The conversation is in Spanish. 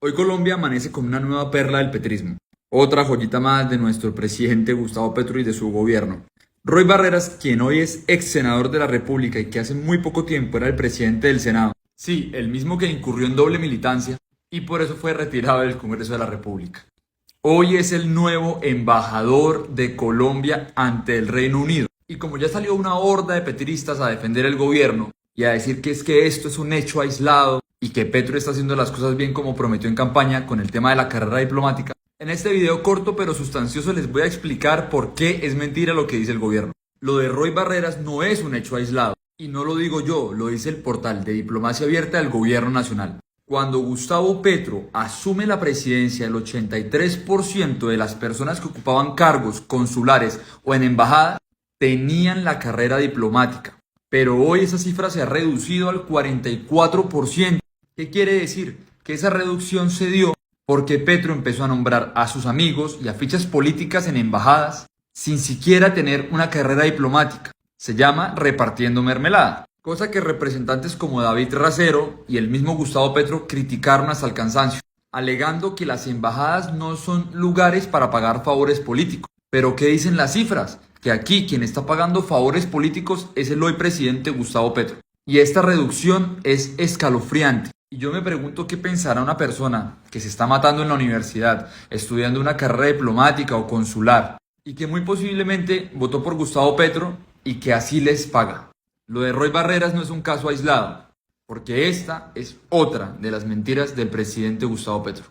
Hoy Colombia amanece con una nueva perla del petrismo, otra joyita más de nuestro presidente Gustavo Petro y de su gobierno. Roy Barreras, quien hoy es ex senador de la República y que hace muy poco tiempo era el presidente del Senado, sí, el mismo que incurrió en doble militancia y por eso fue retirado del Congreso de la República. Hoy es el nuevo embajador de Colombia ante el Reino Unido. Y como ya salió una horda de petristas a defender el gobierno y a decir que es que esto es un hecho aislado y que Petro está haciendo las cosas bien como prometió en campaña con el tema de la carrera diplomática, en este video corto pero sustancioso les voy a explicar por qué es mentira lo que dice el gobierno. Lo de Roy Barreras no es un hecho aislado y no lo digo yo, lo dice el portal de Diplomacia Abierta del Gobierno Nacional. Cuando Gustavo Petro asume la presidencia, el 83% de las personas que ocupaban cargos consulares o en embajada tenían la carrera diplomática. Pero hoy esa cifra se ha reducido al 44%. ¿Qué quiere decir? Que esa reducción se dio porque Petro empezó a nombrar a sus amigos y a fichas políticas en embajadas sin siquiera tener una carrera diplomática. Se llama repartiendo mermelada. Cosa que representantes como David Racero y el mismo Gustavo Petro criticaron hasta el cansancio, alegando que las embajadas no son lugares para pagar favores políticos. Pero ¿qué dicen las cifras? Que aquí quien está pagando favores políticos es el hoy presidente Gustavo Petro. Y esta reducción es escalofriante. Y yo me pregunto qué pensará una persona que se está matando en la universidad, estudiando una carrera diplomática o consular, y que muy posiblemente votó por Gustavo Petro y que así les paga. Lo de Roy Barreras no es un caso aislado, porque esta es otra de las mentiras del presidente Gustavo Petro.